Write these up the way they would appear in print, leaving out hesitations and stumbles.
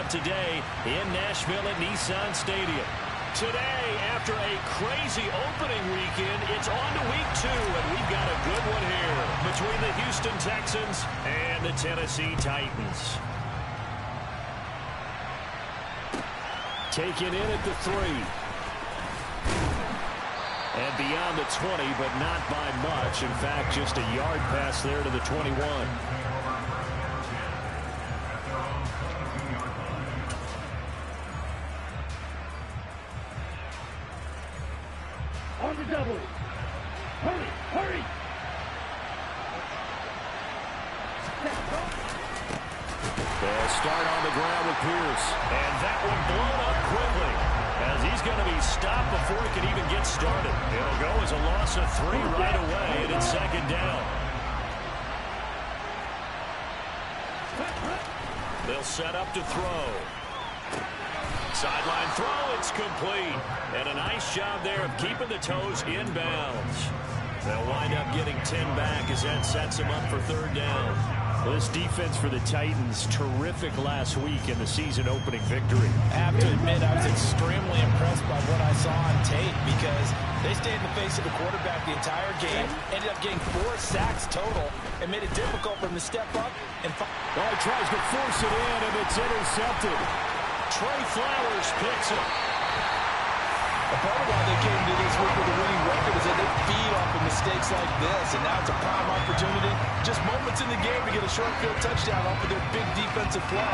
of today in Nashville at Nissan Stadium. Today, after a crazy opening weekend, it's on to week 2, and we've got a good one here between the Houston Texans and the Tennessee Titans. Taken in at the 3. And beyond the 20, but not by much. In fact, just a yard pass there to the 21. On the double. Hurry, hurry. They'll start on the ground with Pierce. And that one blown up quickly, as he's going to be stopped before he can even get started. It'll go as a loss of 3 right away, and it's second down. They'll set up to throw. Sideline throw, it's complete. And a nice job there of keeping the toes in bounds. They'll wind up getting 10 back as that sets them up for third down. Well, this defense for the Titans, terrific last week in the season-opening victory. I have to admit, I was extremely impressed by what I saw on tape because they stayed in the face of the quarterback the entire game, ended up getting 4 sacks total, and made it difficult for him to step up. And he tries to force it in, and it's intercepted. Trey Flowers picks it. A part of why they came to this week with a winning record is that they feed off of mistakes like this, and now it's a prime opportunity, just moments in the game to get a short field touchdown off of their big defensive play.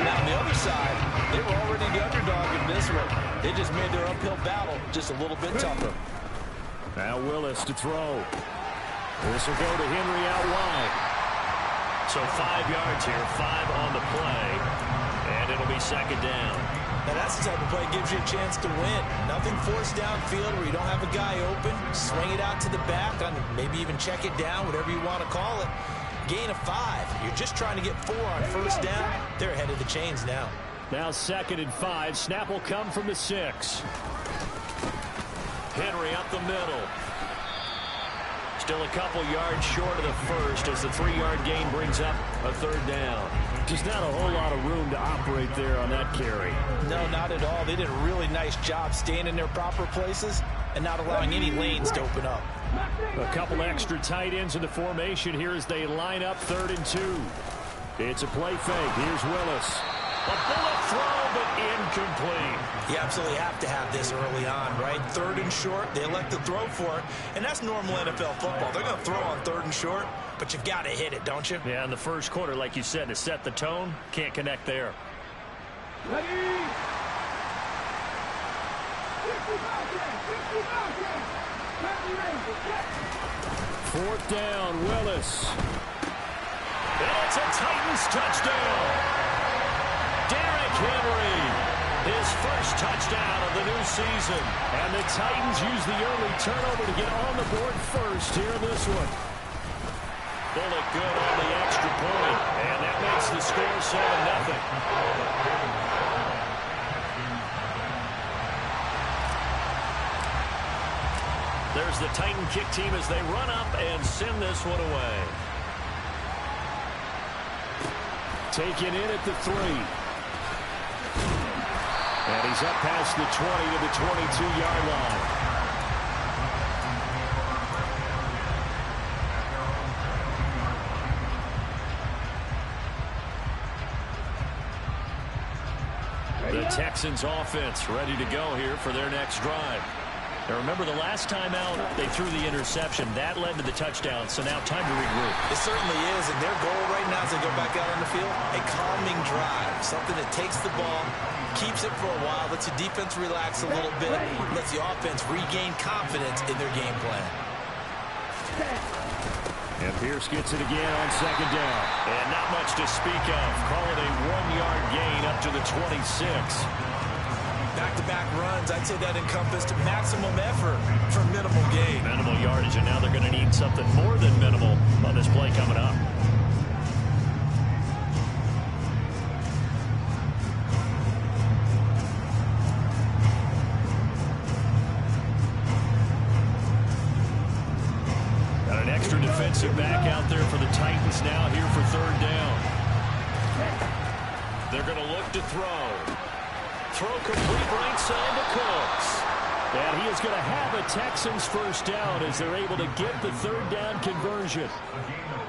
Now on the other side, they were already the underdog in this one. They just made their uphill battle just a little bit tougher. Now Willis to throw. This will go to Henry out wide. So 5 yards here, 5 on the play, and it'll be second down. Now that's the type of play that gives you a chance to win. Nothing forced downfield where you don't have a guy open. Swing it out to the back, on maybe even check it down, whatever you want to call it. Gain of 5. You're just trying to get 4 on first down. They're ahead of the chains now. Now 2nd and 5. Snap will come from the 6. Henry up the middle. Still a couple yards short of the first as the 3-yard gain brings up a third down. Just not a whole lot of room to operate there on that carry. No, not at all. They did a really nice job staying in their proper places and not allowing any lanes to open up. A couple extra tight ends in the formation here as they line up 3rd and 2. It's a play fake. Here's Willis. A bullet throw, but incomplete. You absolutely have to have this early on, right? 3rd and short, they elect to throw for it, and that's normal NFL football. They're going to throw on 3rd and short, but you've got to hit it, don't you? Yeah, in the first quarter, like you said, to set the tone, can't connect there. Ready? 50 4th down, Willis. And it's a Titans touchdown. Derrick Henry, his first touchdown of the new season. And the Titans use the early turnover to get on the board first here in this one. Bullet good on the extra point, and that makes the score 7-0. There's the Titan kick team as they run up and send this one away. Taken in at the 3. And he's up past the 20 to the 22-yard line. The Texans offense ready to go here for their next drive. Now remember, the last time out, they threw the interception. That led to the touchdown, so now time to regroup. It certainly is, and their goal right now as they go back out on the field, a calming drive, something that takes the ball, keeps it for a while, lets the defense relax a little bit, lets the offense regain confidence in their game plan. And Pierce gets it again on 2nd down. And not much to speak of. Call it a 1-yard gain up to the 26. Back-to-back runs, I'd say that encompassed maximum effort for minimal gain. Minimal yardage, and now they're going to need something more than minimal on this play coming up. Got an extra defensive back out there for the Titans now here for 3rd down. They're going to look to throw. Throw complete right side to Cooks. And he is going to have a Texans first down as they're able to get the third down conversion.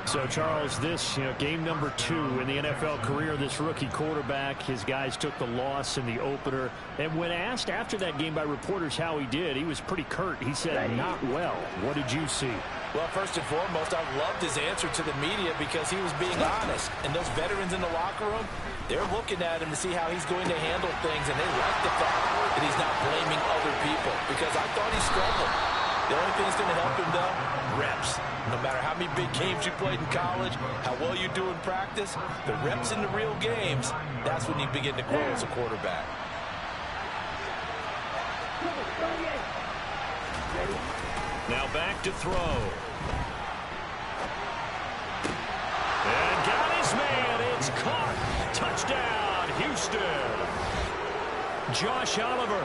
So, Charles, this game number 2 in the NFL career, this rookie quarterback, his guys took the loss in the opener. And when asked after that game by reporters how he did, he was pretty curt. He said, not well. What did you see? Well, first and foremost, I loved his answer to the media because he was being honest. And those veterans in the locker room, they're looking at him to see how he's going to handle things, and they like the fact that he's not blaming other people because I thought he struggled. The only thing that's going to help him, though, reps. No matter how many big games you played in college, how well you do in practice, the reps in the real games, that's when you begin to grow as a quarterback. Now back to throw. And got his man. It's caught. Touchdown, Houston. Josh Oliver,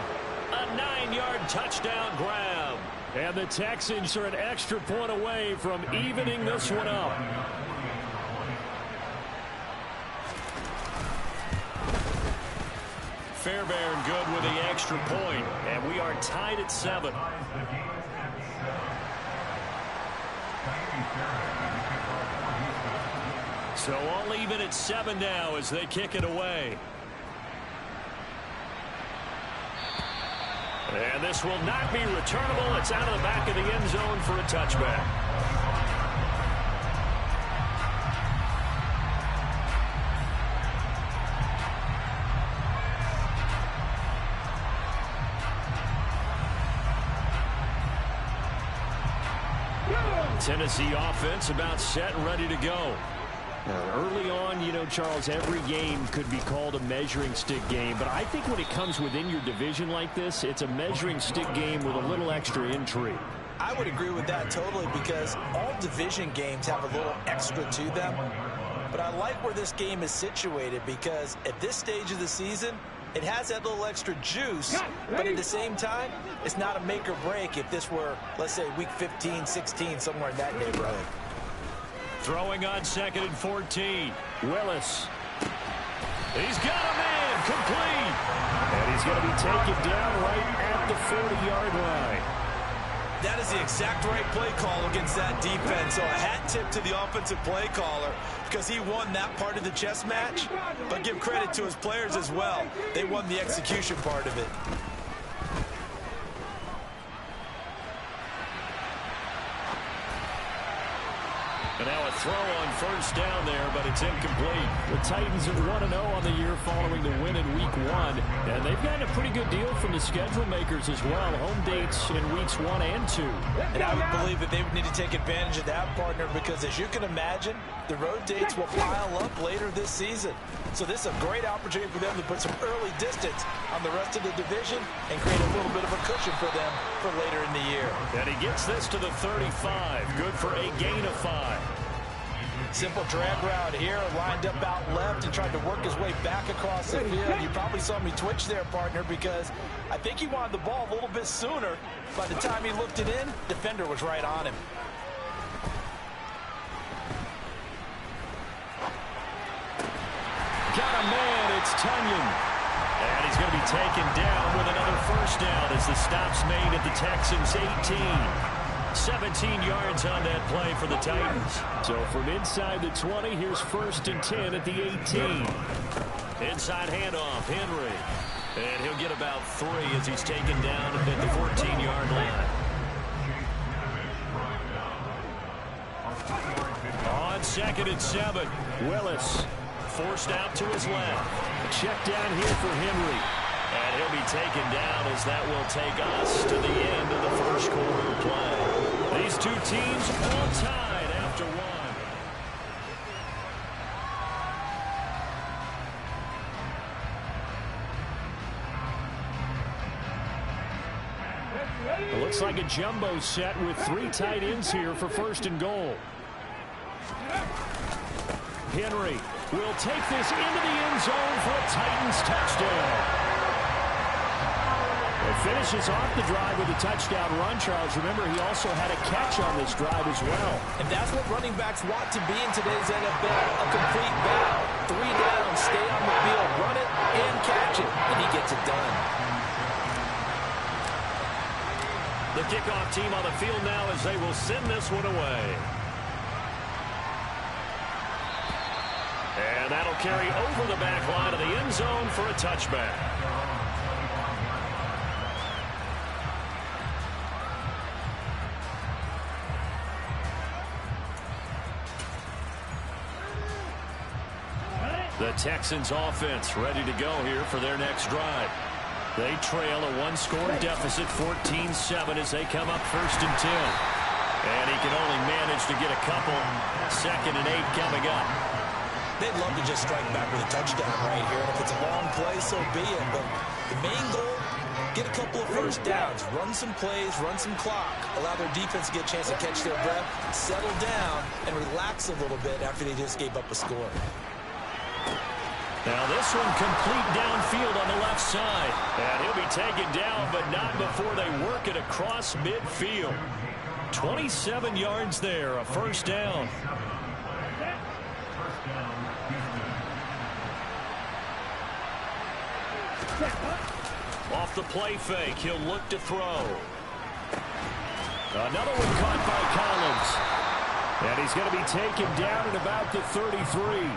a 9-yard touchdown grab. And the Texans are an extra point away from evening this one up. Fairbairn good with the extra point, and we are tied at 7. So all even at 7 now as they kick it away. And this will not be returnable. It's out of the back of the end zone for a touchback. Tennessee offense about set and ready to go. Now, early on, Charles, every game could be called a measuring stick game. But I think when it comes within your division like this, it's a measuring stick game with a little extra intrigue. I would agree with that totally because all division games have a little extra to them. But I like where this game is situated because at this stage of the season, it has that little extra juice, but at the same time, it's not a make or break if this were, let's say, week 15, 16, somewhere in that neighborhood. Throwing on 2nd and 14. Willis. He's got a man complete. And he's going to be taken down right at the 40-yard line. That is the exact right play call against that defense. So a hat tip to the offensive play caller because he won that part of the chess match. But give credit to his players as well. They won the execution part of it. And now a throw on first down there, but it's incomplete. The Titans are 1-0 on the year following the win in Week 1. And they've gotten a pretty good deal from the schedule makers as well. Home dates in Weeks 1 and 2. And I would believe that they would need to take advantage of that, partner, because as you can imagine, the road dates will pile up later this season. So this is a great opportunity for them to put some early distance on the rest of the division and create a little bit of a cushion for them for later in the year. And he gets this to the 35. Good for a gain of 5. Simple drag route here, lined up out left and tried to work his way back across the field. You probably saw me twitch there, partner, because I think he wanted the ball a little bit sooner. By the time he looked it in, defender was right on him. Got a man, it's Tunyon. And he's going to be taken down with another first down as the stop's made at the Texans' 18. 17 yards on that play for the Titans. So from inside the 20, here's 1st and 10 at the 18. Inside handoff, Henry. And he'll get about 3 as he's taken down at the 14-yard line. On 2nd and 7, Willis forced out to his left. Check down here for Henry. And he'll be taken down as that will take us to the end of the first quarter play. These two teams all tied after 1. It looks like a jumbo set with 3 tight ends here for 1st and goal. Henry will take this into the end zone for a Titans touchdown. It finishes off the drive with a touchdown run, Charles. Remember, he also had a catch on this drive as well. And that's what running backs want to be in today's NFL, a complete battle. 3 down, stay on the field, it, and he gets it done. The kickoff team on the field now as they will send this one away. And that'll carry over the back line of the end zone for a touchback. The Texans offense ready to go here for their next drive. They trail a one-score deficit, 14-7, as they come up 1st and 10. And he can only manage to get a couple. 2nd and 8 coming up. They'd love to just strike back with a touchdown right here. And if it's a long play, so be it. But the main goal, get a couple of first downs, run some plays, run some clock, allow their defense to get a chance to catch their breath, settle down, and relax a little bit after they just gave up a score. Now this one complete downfield on the left side. And he'll be taken down, but not before they work it across midfield. 27 yards there, a 1st down. Off the play fake, he'll look to throw. Another one caught by Collins. And he's going to be taken down at about the 33.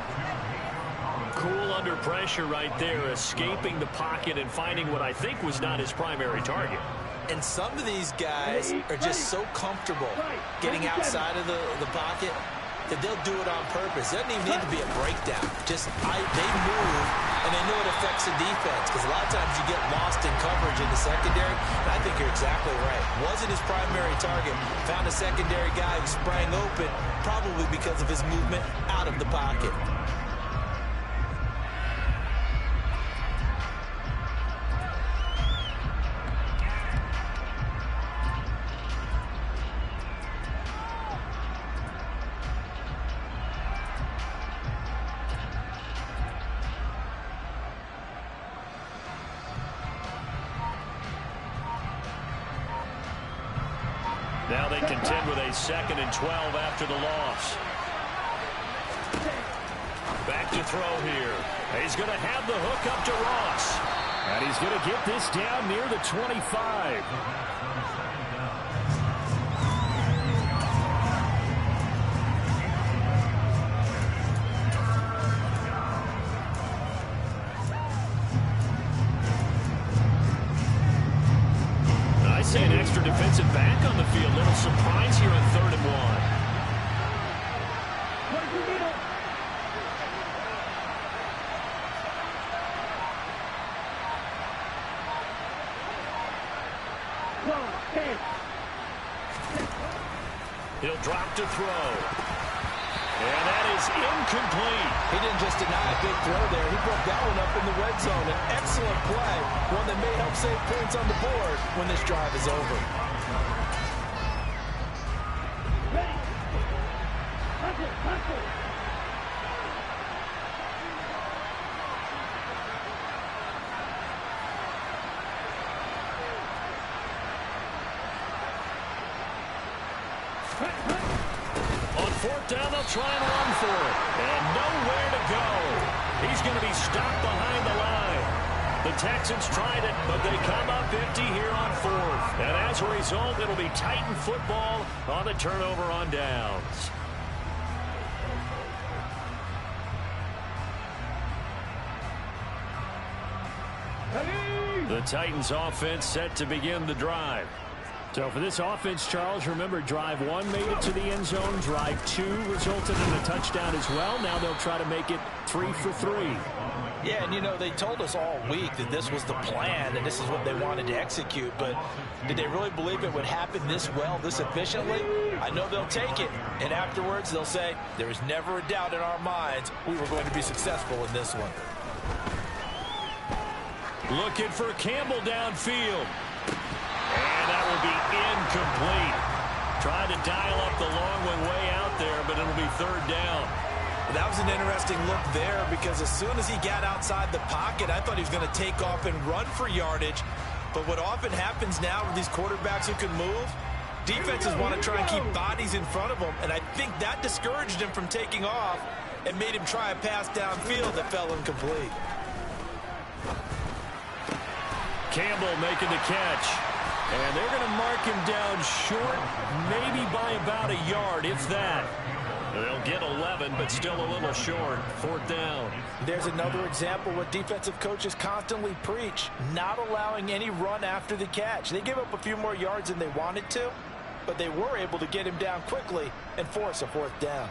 Cool under pressure right there, escaping the pocket and finding what I think was not his primary target. And some of these guys are just so comfortable getting outside of the pocket that they'll do it on purpose. It doesn't even need to be a breakdown. Just they move, and they know it affects the defense, because a lot of times you get lost in coverage in the secondary, and I think you're exactly right. Wasn't his primary target. Found a secondary guy who sprang open, probably because of his movement out of the pocket. Now they contend with a 2nd and 12 after the loss. Back to throw here. He's going to have the hook up to Ross. And he's going to get this down near the 25. An extra defensive back on the field. Little surprise here on 3rd and 1. He'll drop to throw. And that is incomplete. He didn't just deny a big throw there. He broke that one up in the red zone. An excellent play. One that may help save points on the board when this drive is over. Ready. Hustle. On 4th down, they'll try and run for it. And nowhere to go. He's going to be stopped behind the line. The Texans tried it, but they come up empty here on 4th. And as a result, it'll be Titan football on the turnover on downs. The Titans offense set to begin the drive. So for this offense, Charles, remember drive 1 made it to the end zone. Drive 2 resulted in a touchdown as well. Now they'll try to make it 3 for 3. Yeah, and you know, they told us all week that this was the plan and this is what they wanted to execute. But did they really believe it would happen this well, this efficiently? I know they'll take it. And afterwards, they'll say, there was never a doubt in our minds we were going to be successful in this one. Looking for Campbell downfield. And that will be incomplete. Trying to dial up the long one way out there, but it'll be 3rd down. That was an interesting look there, because as soon as he got outside the pocket, I thought he was going to take off and run for yardage. But what often happens now with these quarterbacks who can move, defenses want to try and keep bodies in front of them, and I think that discouraged him from taking off and made him try a pass downfield that fell incomplete. Campbell making the catch. And they're going to mark him down short, maybe by about a yard, if that. They'll get 11, but still a little short. 4th down. There's another example what defensive coaches constantly preach, not allowing any run after the catch. They gave up a few more yards than they wanted to, but they were able to get him down quickly and force a 4th down.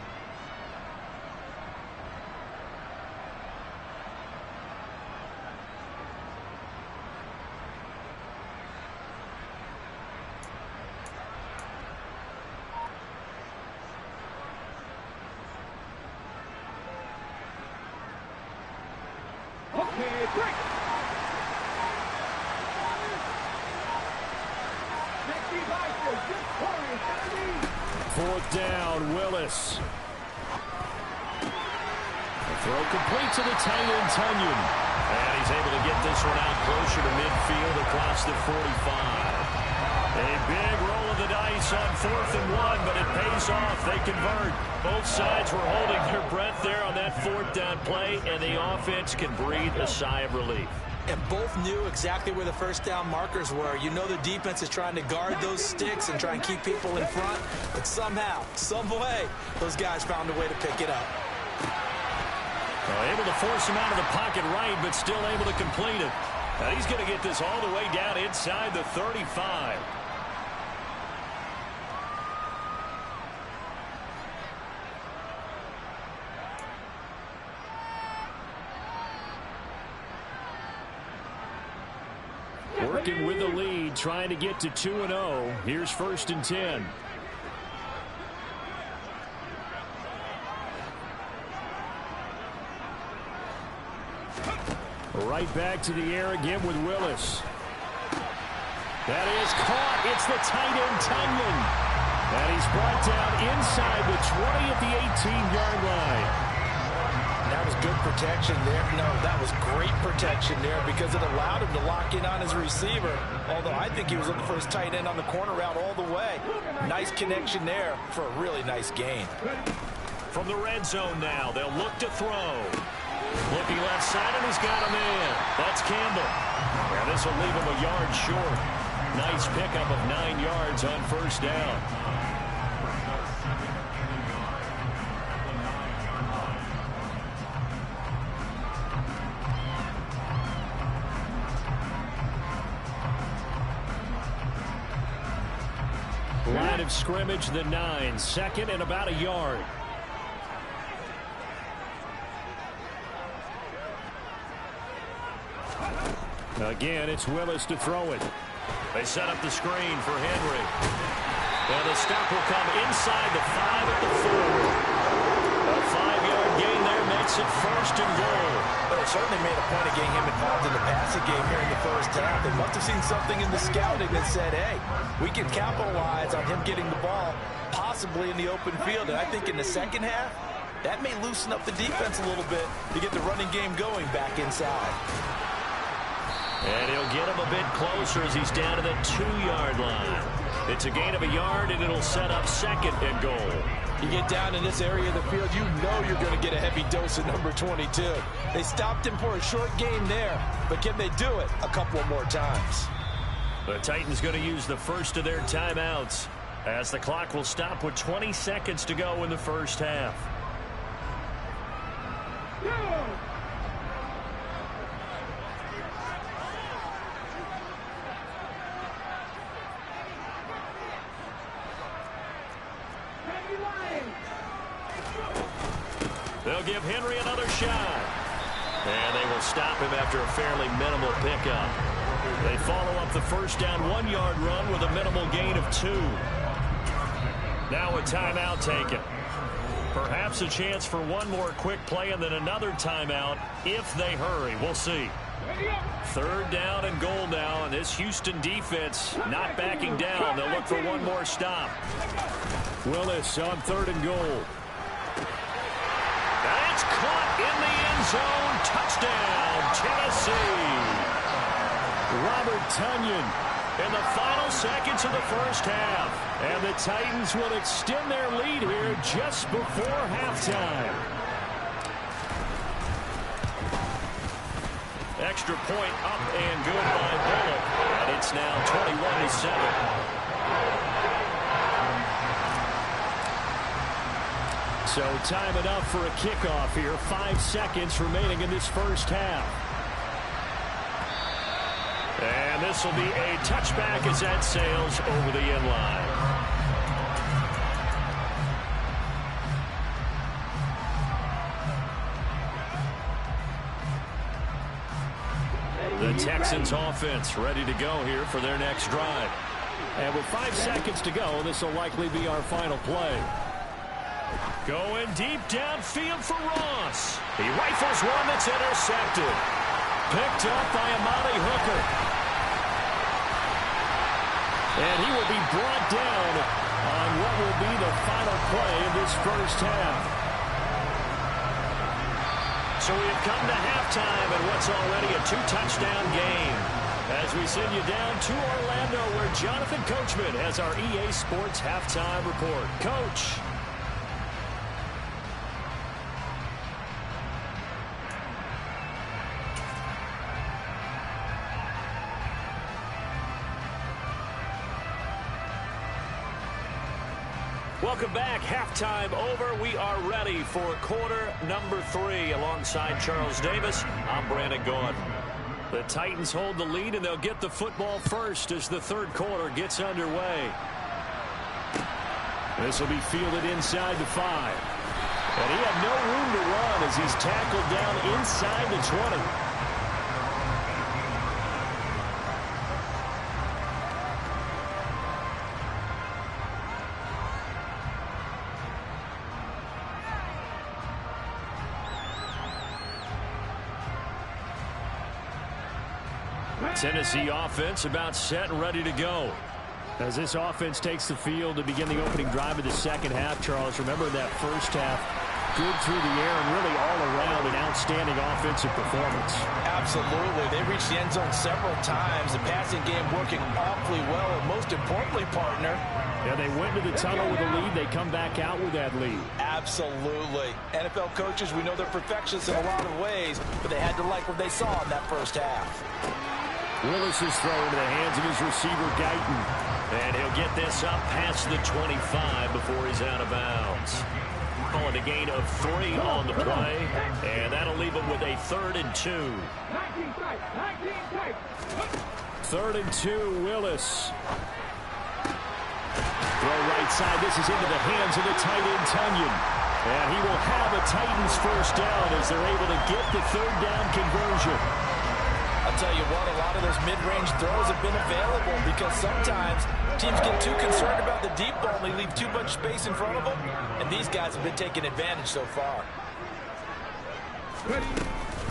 Fourth down, Willis. The throw complete to the tight end, Tunyon. And he's able to get this one out closer to midfield across the 45. A big roll of the dice on 4th and 1, but it pays off. They convert. Both sides were holding their breath there on that 4th down play, and the offense can breathe a sigh of relief. And both knew exactly where the first down markers were. You know the defense is trying to guard those sticks and try and keep people in front. But somehow, some way, those guys found a way to pick it up. Well, able to force him out of the pocket right, but still able to complete it. Now he's going to get this all the way down inside the 35. Working with the lead, trying to get to 2-0. Here's 1st and 10. Right back to the air again with Willis. That is caught. It's the tight end, Tunyon. And he's brought down inside the 20 at the 18-yard line. That was good protection there. No, that was great protection there because it allowed him to lock in on his receiver. Although I think he was looking for his tight end on the corner route all the way. Nice connection there for a really nice gain. From the red zone now, they'll look to throw. Looking left side, and he's got him in. That's Campbell. And this will leave him a yard short. Nice pickup of 9 yards on 1st down. Line of scrimmage, the 9. 2nd and about a yard. Again, it's Willis to throw it. They set up the screen for Henry. And the stop will come inside the 5 at the 4. A 5-yard gain there makes it 1st and goal. But it certainly made a point of getting him involved in the passing game here in the first half. They must have seen something in the scouting that said, hey, we can capitalize on him getting the ball, possibly in the open field. And I think in the second half, that may loosen up the defense a little bit to get the running game going back inside. And he'll get him a bit closer as he's down to the 2-yard line. It's a gain of a yard, and it'll set up 2nd and goal. You get down in this area of the field, you know you're going to get a heavy dose of number 22. They stopped him for a short gain there, but can they do it a couple more times? The Titans going to use the first of their timeouts as the clock will stop with 20 seconds to go in the first half. They'll give Henry another shot. And they will stop him after a fairly minimal pickup. They follow up the first down 1-yard run with a minimal gain of 2. Now a timeout taken. Perhaps a chance for one more quick play and then another timeout if they hurry. We'll see. 3rd down and goal now, and this Houston defense not backing down. They'll look for one more stop. Willis on 3rd and goal. That's caught in the end zone. Touchdown, Tennessee. Robert Tunyon in the final seconds of the first half. And the Titans will extend their lead here just before halftime. extra point up and good by Bullock. And it's now 21-7. So time enough for a kickoff here. 5 seconds remaining in this first half. And this will be a touchback as that sails over the end line. The Texans offense ready to go here for their next drive. And with 5 seconds to go, this will likely be our final play. Going deep downfield for Ross. He rifles one that's intercepted. Picked up by Amani Hooker. And he will be brought down on what will be the final play in this first half. So we have come to halftime in what's already a 2-touchdown game. As we send you down to Orlando, where Jonathan Coachman has our EA Sports halftime report. Coach. Welcome back. Halftime over. We are ready for quarter number 3 alongside Charles Davis. I'm Brandon Gaudin. The Titans hold the lead, and they'll get the football first as the third quarter gets underway. This will be fielded inside the 5. And he had no room to run as he's tackled down inside the 20. Tennessee offense about set and ready to go. As this offense takes the field to begin the opening drive of the second half, Charles, remember that first half, good through the air and really all around an outstanding offensive performance. Absolutely. They reached the end zone several times. The passing game working awfully well, and most importantly, partner. Yeah, they went to the tunnel with a lead. They come back out with that lead. Absolutely. NFL coaches, we know they're perfectionists in a lot of ways, but they had to like what they saw in that first half. Willis's throw into the hands of his receiver, Guyton. And he'll get this up past the 25 before he's out of bounds. Calling a gain of 3 on the play. And that'll leave him with a 3rd and 2. 3rd and 2, Willis. Throw right side. This is into the hands of the tight end, Tonyan. And he will have a Titans first down as they're able to get the 3rd down conversion. I'll tell you what, a lot of those mid-range throws have been available because sometimes teams get too concerned about the deep ball and they leave too much space in front of them, and these guys have been taking advantage so far.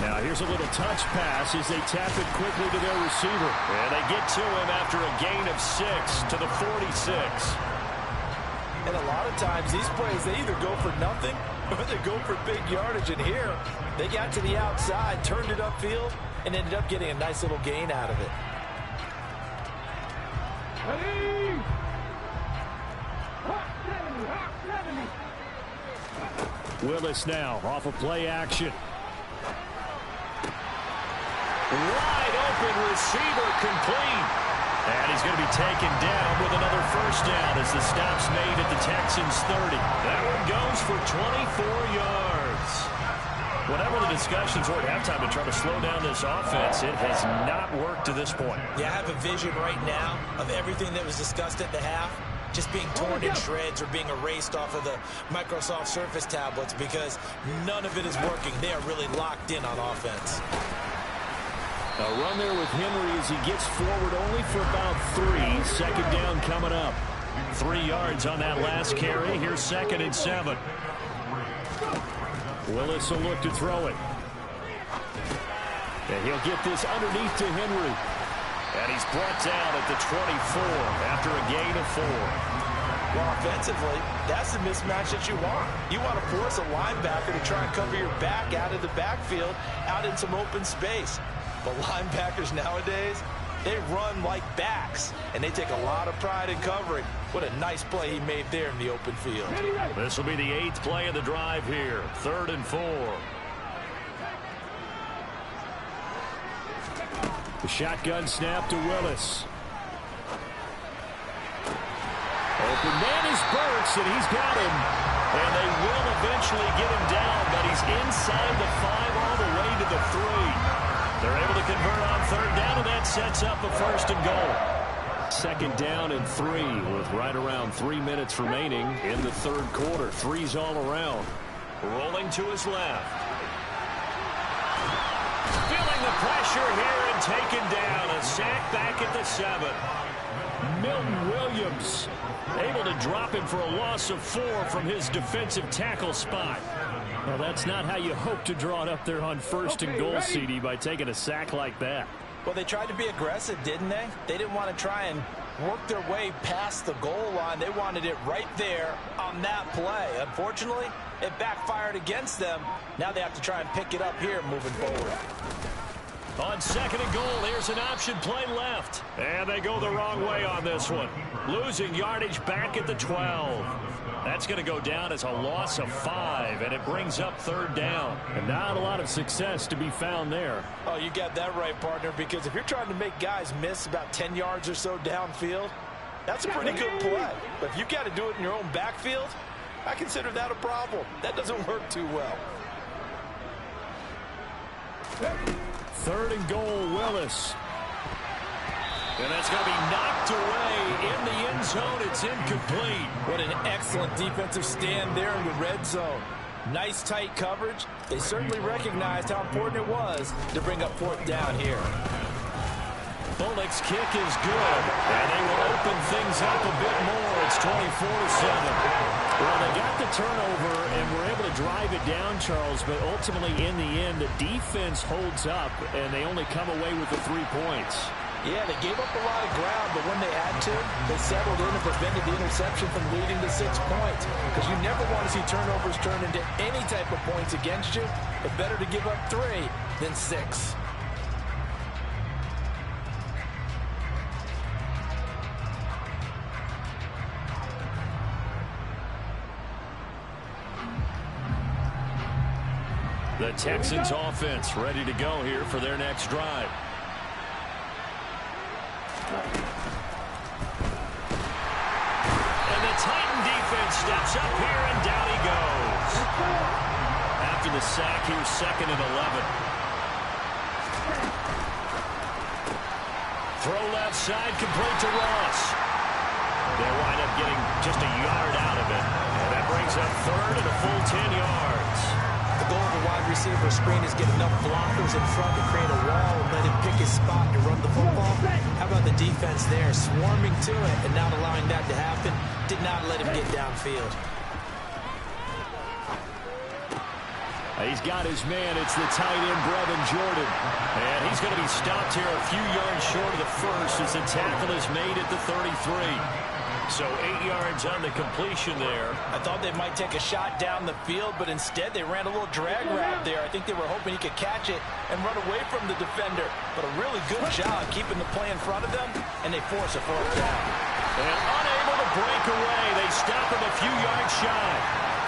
Now here's a little touch pass as they tap it quickly to their receiver. And they get to him after a gain of 6 to the 46. And a lot of times these plays, they either go for nothing or they go for big yardage. And here, they got to the outside, turned it upfield, and ended up getting a nice little gain out of it. Willis now off of play action. Wide open receiver complete. And he's going to be taken down with another first down as the stop's made at the Texans 30. That one goes for 24 yards. Whatever the discussions were at halftime to try to slow down this offense, it has not worked to this point. Yeah, I have a vision right now of everything that was discussed at the half just being torn in shreds or being erased off of the Microsoft Surface tablets because none of it is working. They are really locked in on offense. A run there with Henry as he gets forward only for about 3. 2nd down coming up. 3 yards on that last carry. Here's 2nd and 7. Willis will look to throw it. And he'll get this underneath to Henry. And he's brought down at the 24 after a gain of 4. Well, offensively, that's the mismatch that you want. You want to force a linebacker to try and cover your back out of the backfield, out in some open space. But linebackers nowadays, they run like backs, and they take a lot of pride in covering. What a nice play he made there in the open field. This will be the 8th play of the drive here. 3rd and 4. The shotgun snap to Willis. Open man is Burks, and he's got him. And they will eventually get him down, but he's inside the 5 all the way to the 3. They're able to convert on third down, and that sets up a first and goal. Second down and 3 with right around 3 minutes remaining in the third quarter. 3's all around. Rolling to his left. Feeling the pressure here and taken down. A sack back at the 7. Milton Williams able to drop him for a loss of 4 from his defensive tackle spot. Well, that's not how you hope to draw it up there on first and goal, CD, by taking a sack like that. Well, they tried to be aggressive, didn't they? They didn't want to try and work their way past the goal line. They wanted it right there on that play. Unfortunately, it backfired against them. Now they have to try and pick it up here moving forward. On second and goal, here's an option play left. And they go the wrong way on this one. Losing yardage back at the 12. That's going to go down as a loss of 5, and it brings up third down. And not a lot of success to be found there. Oh, you got that right, partner, because if you're trying to make guys miss about 10 yards or so downfield, that's a pretty good play. But if you've got to do it in your own backfield, I consider that a problem. That doesn't work too well. Third and goal, Willis. And that's going to be knocked away in the end zone. It's incomplete. What an excellent defensive stand there in the red zone. Nice tight coverage. They certainly recognized how important it was to bring up fourth down here. Bullock's kick is good, and they will open things up a bit more. It's 24-7. Well, they got the turnover and were able to drive it down, Charles, but ultimately in the end, the defense holds up, and they only come away with the 3 points. Yeah, they gave up a lot of ground, but when they had to, they settled in and prevented the interception from leading to 6 points. Because you never want to see turnovers turn into any type of points against you. But better to give up 3 than 6. The Texans offense ready to go here for their next drive. And the Titan defense steps up here, and down he goes. After the sack, here's second and 11. Throw left side, complete to Ross. They'll wind up getting just a yard out of it. And that brings up third and a full 10 yards. The goal of a wide receiver screen is get enough blockers in front to create a wall and let him pick his spot to run the football. How about the defense there, swarming to it and not allowing that to happen? Did not let him get downfield. He's got his man. It's the tight end, Brevin Jordan. And he's going to be stopped here a few yards short of the first as the tackle is made at the 33. So 8 yards on the completion there. I thought they might take a shot down the field, but instead they ran a little drag route there. I think they were hoping he could catch it and run away from the defender. But a really good job keeping the play in front of them, and they force a fourth down. And unable to break away, they stop him a few yards shy.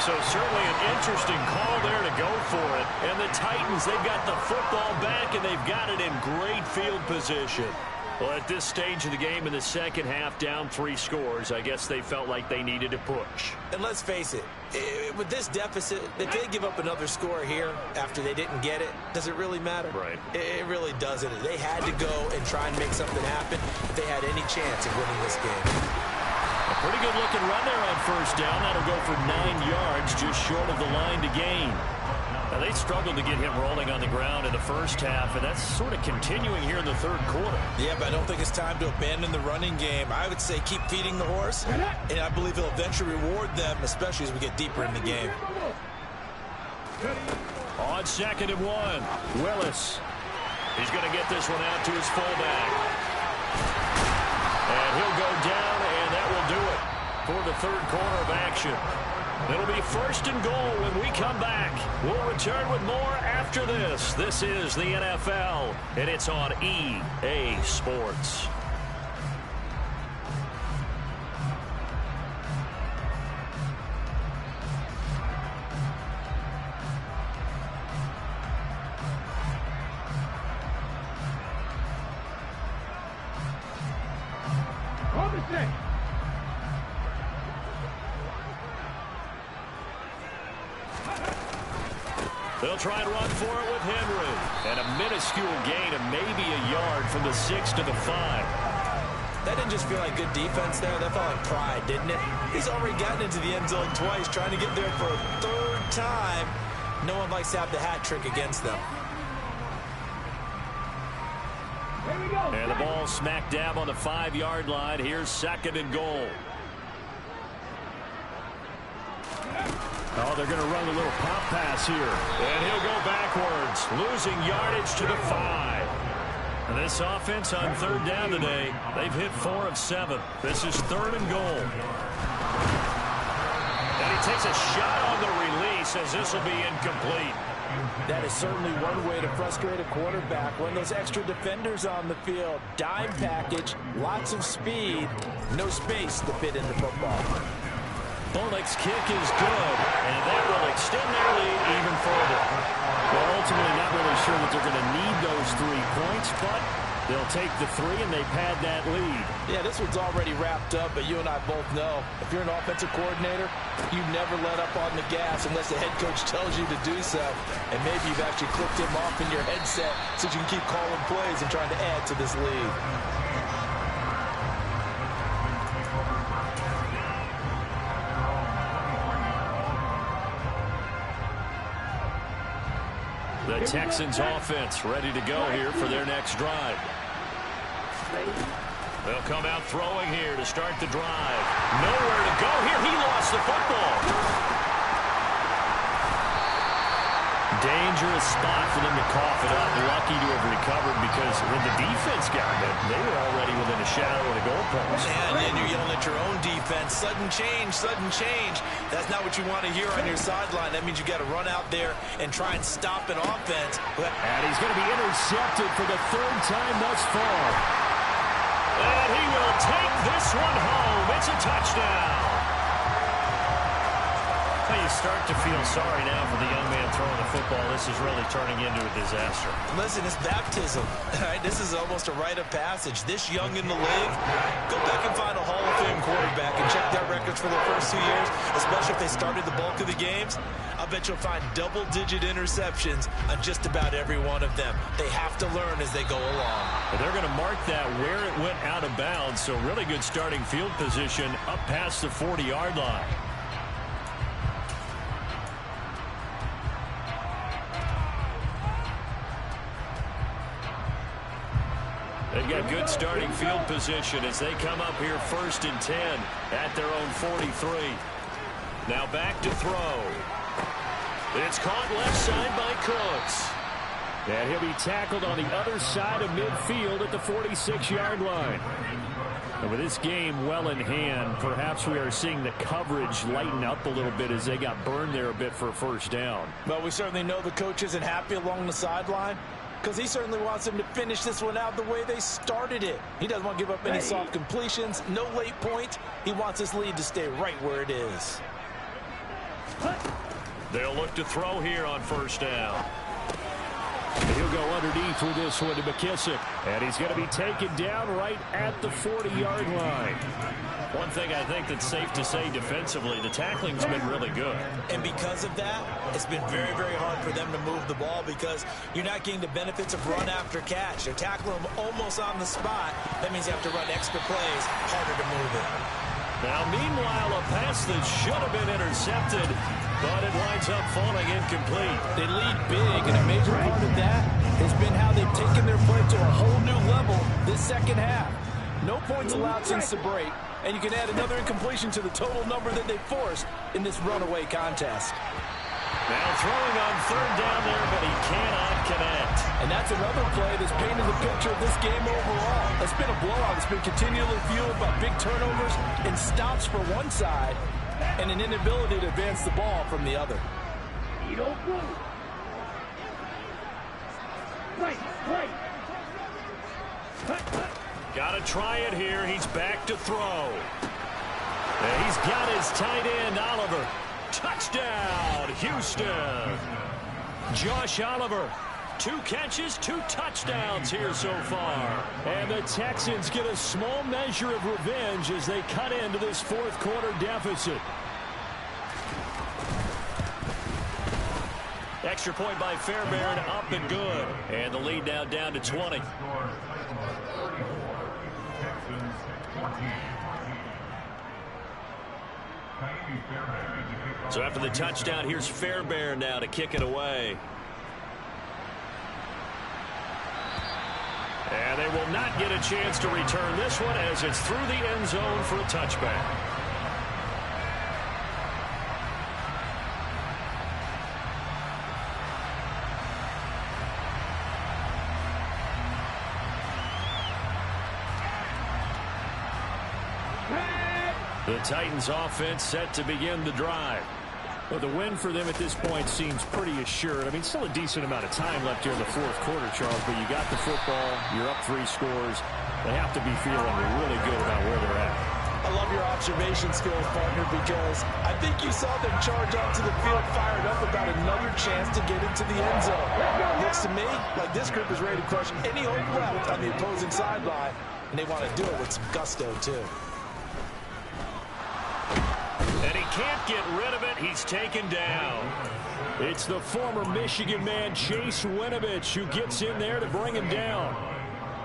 So certainly an interesting call there to go for it. And the Titans, they've got the football back, and they've got it in great field position. Well, at this stage of the game in the second half, down 3 scores, I guess they felt like they needed to push. And let's face it, with this deficit, if they give up another score here after they didn't get it, does it really matter? Right. It really doesn't. They had to go and try and make something happen if they had any chance of winning this game. A pretty good looking run there on first down. That'll go for 9 yards, just short of the line to gain. Now, they struggled to get him rolling on the ground in the first half, and that's sort of continuing here in the third quarter. Yeah, but I don't think it's time to abandon the running game. I would say keep feeding the horse, and I believe he'll eventually reward them, especially as we get deeper in the game. On second and 1, Willis. He's going to get this one out to his fullback. And he'll go down, and that will do it for the third quarter of action. It'll be first and goal when we come back. We'll return with more after this. This is the NFL, and it's on EA Sports. They'll try and run for it with Henry. And a minuscule gain of maybe a yard from the 6 to the 5. That didn't just feel like good defense there. That felt like pride, didn't it? He's already gotten into the end zone twice, trying to get there for a third time. No one likes to have the hat trick against them. And the ball smack dab on the 5-yard line. Here's 2nd and goal. Oh, they're going to run a little pop pass here. And he'll go backwards, losing yardage to the 5. And this offense on 3rd down today, they've hit 4 of 7. This is 3rd and goal. And he takes a shot on the release as this will be incomplete. That is certainly one way to frustrate a quarterback. When those extra defenders on the field, dime package, lots of speed, no space to fit in the football. Bullock's kick is good, and that will extend their lead even further. Well, ultimately not really sure that they're going to need those 3 points, but they'll take the 3 and they pad that lead. Yeah, this one's already wrapped up, but you and I both know if you're an offensive coordinator, you never let up on the gas unless the head coach tells you to do so. And maybe you've actually clicked him off in your headset so you can keep calling plays and trying to add to this lead. The Texans offense ready to go here for their next drive. They'll come out throwing here to start the drive. Nowhere to go here. He lost the football. Dangerous spot for them to cough it up. Lucky to have recovered because when the defense got it, they were already within a shadow of the goalpost. And you're yelling at your own defense. Sudden change, sudden change. That's not what you want to hear on your sideline. That means you got to run out there and try and stop an offense. And he's going to be intercepted for the 3rd time thus far. And he will take this one home. It's a touchdown. You start to feel sorry now for the young man throwing the football. This is really turning into a disaster. Listen, it's baptism. Right? This is almost a rite of passage. This young in the league, go back and find a Hall of Fame quarterback and check their records for their first 2 years, especially if they started the bulk of the games. I bet you'll find double-digit interceptions on just about every one of them. They have to learn as they go along. But they're going to mark that where it went out of bounds, so really good starting field position up past the 40-yard line. They've got good starting field position as they come up here 1st and 10 at their own 43. Now back to throw. It's caught left side by Cooks. And he'll be tackled on the other side of midfield at the 46-yard line. And with this game well in hand, perhaps we are seeing the coverage lighten up a little bit as they got burned there a bit for a 1st down. Well, we certainly know the coach isn't happy along the sideline, because he certainly wants them to finish this one out the way they started it. He doesn't want to give up any soft completions, no late points. He wants his lead to stay right where it is. They'll look to throw here on 1st down. He'll go underneath with this one to McKissick. And he's going to be taken down right at the 40-yard line. One thing I think that's safe to say defensively, the tackling's been really good. And because of that, it's been very, very hard for them to move the ball because you're not getting the benefits of run after catch. They're tackling them almost on the spot. That means you have to run extra plays, harder to move it. Now, meanwhile, a pass that should have been intercepted, but it winds up falling incomplete. They lead big, and a major part of that has been how they've taken their play to a whole new level this 2nd half. No points allowed since the break, and you can add another incompletion to the total number that they forced in this runaway contest. Now throwing on 3rd down there, but he cannot connect. And that's another play that's painted the picture of this game overall. It's been a blowout. It's been continually fueled by big turnovers and stops for one side and an inability to advance the ball from the other. Got to try it here. He's back to throw. And he's got his tight end, Oliver. Touchdown, Houston. Josh Oliver 2 catches, 2 touchdowns here so far. And the Texans get a small measure of revenge as they cut into this fourth quarter deficit. Extra point by Fairbairn, up and good. And the lead now down to 20. So after the touchdown, here's Fairbairn now to kick it away. And they will not get a chance to return this one as it's through the end zone for a touchback. The Titans offense set to begin the drive. Well, the win for them at this point seems pretty assured. I mean, still a decent amount of time left here in the fourth quarter, Charles, but you got the football, you're up 3 scores. They have to be feeling really good about where they're at. I love your observation skills, partner, because I think you saw them charge onto the field fired up about another chance to get into the end zone. Looks to me like this group is ready to crush any hope left on the opposing sideline, and they want to do it with some gusto, too. And he can't get rid of it. He's taken down. It's the former Michigan man, Chase Winovich, who gets in there to bring him down.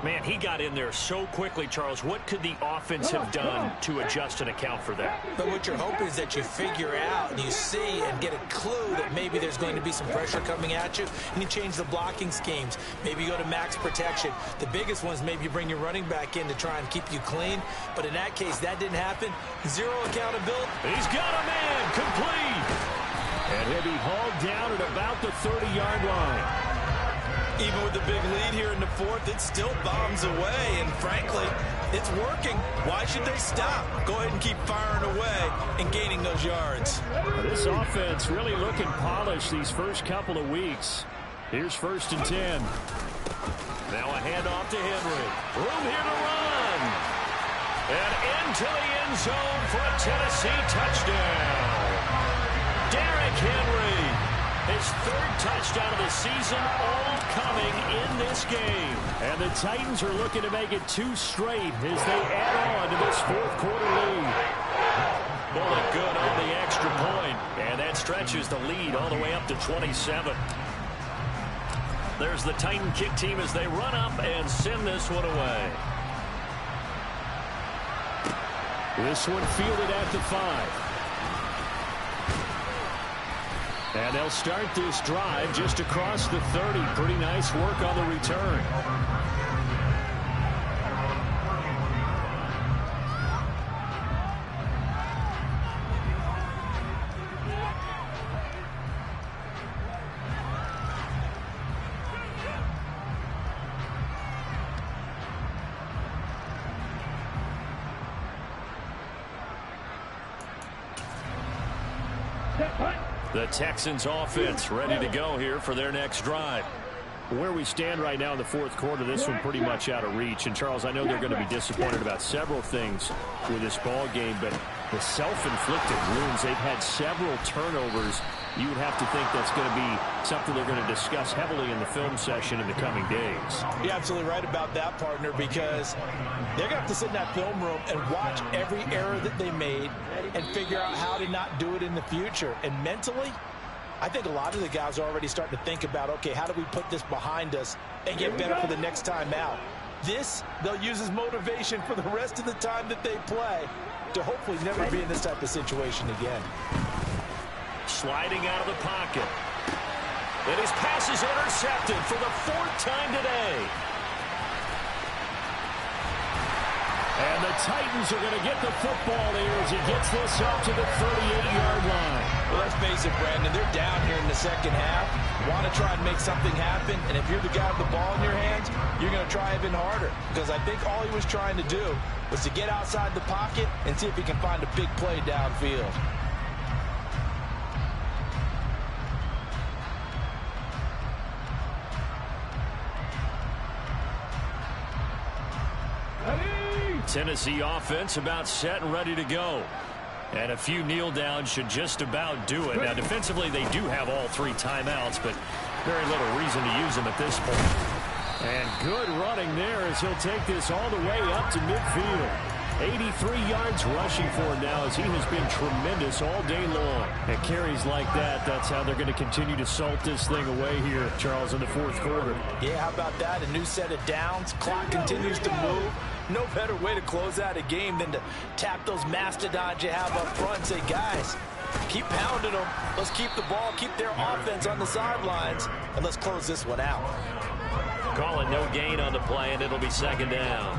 Man, he got in there so quickly, Charles. What could the offense have done to adjust and account for that? But what you're hoping is that you figure out and you see and get a clue that maybe there's going to be some pressure coming at you, and you change the blocking schemes. Maybe you go to max protection. The biggest ones, maybe you bring your running back in to try and keep you clean. But in that case, that didn't happen. 0 accountability. He's got a man complete. And he'll be hauled down at about the 30-yard line. Even with the big lead here in the fourth, it still bombs away, and frankly, it's working. Why should they stop? Go ahead and keep firing away and gaining those yards. This offense really looking polished these first couple of weeks. Here's 1st and 10. Now a handoff to Henry. Room here to run. And into the end zone for a Tennessee touchdown. Derrick Henry. His 3rd touchdown of the season, all coming in this game. And the Titans are looking to make it 2 straight as they add on to this fourth quarter lead. Bullet good on the extra point. And that stretches the lead all the way up to 27. There's the Titan kick team as they run up and send this one away. This one fielded at the 5. And they'll start this drive just across the 30. Pretty nice work on the return. The Texans offense ready to go here for their next drive. Where we stand right now in the fourth quarter, this one pretty much out of reach. And, Charles, I know they're going to be disappointed about several things with this ball game, but the self-inflicted wounds, they've had several turnovers. You would have to think that's going to be something they're going to discuss heavily in the film session in the coming days. You're absolutely right about that, partner, because they're going to have to sit in that film room and watch every error that they made and figure out how to not do it in the future. And mentally, I think a lot of the guys are already starting to think about, okay, how do we put this behind us and get better for the next time out? This, they'll use as motivation for the rest of the time that they play to hopefully never be in this type of situation again. Sliding out of the pocket. And his pass is intercepted for the 4th time today. And the Titans are going to get the football here as he gets this up to the 38-yard line. Well, let's face it, Brandon, they're down here in the second half. Want to try and make something happen, and if you're the guy with the ball in your hands, you're going to try even harder. Because I think all he was trying to do was to get outside the pocket and see if he can find a big play downfield. Tennessee offense about set and ready to go. And a few kneel downs should just about do it. Now, defensively, they do have all 3 timeouts, but Very little reason to use him at this point. And good running there as he'll take this all the way up to midfield. 83 yards rushing for him now as he has been tremendous all day long. And carries like that, that's how they're going to continue to salt this thing away here, Charles, in the fourth quarter. Yeah, how about that? A new set of downs. Clock continues to move. No better way to close out a game than to tap those mastodons you have up front and say, guys, keep pounding them. Let's keep the ball, keep their offense on the sidelines, and let's close this one out. Call it no gain on the play, and it'll be second down.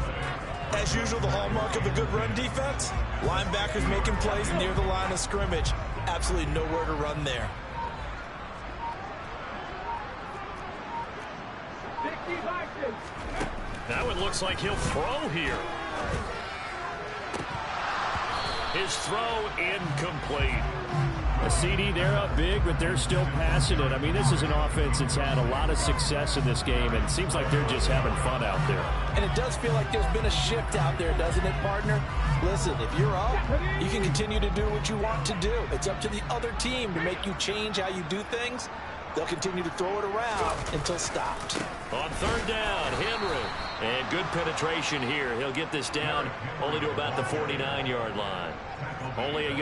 As usual, the hallmark of a good run defense, linebackers making plays near the line of scrimmage. Absolutely nowhere to run there. That one looks like he'll throw here. His throw incomplete. A CD, they're up big, but they're still passing it. I mean, this is an offense that's had a lot of success in this game, and it seems like they're just having fun out there. And it does feel like there's been a shift out there, doesn't it, partner? Listen, if you're up, you can continue to do what you want to do. It's up to the other team to make you change how you do things. They'll continue to throw it around until stopped. On third down, Henry. And good penetration here. He'll get this down only to about the 49-yard line. Only a yard.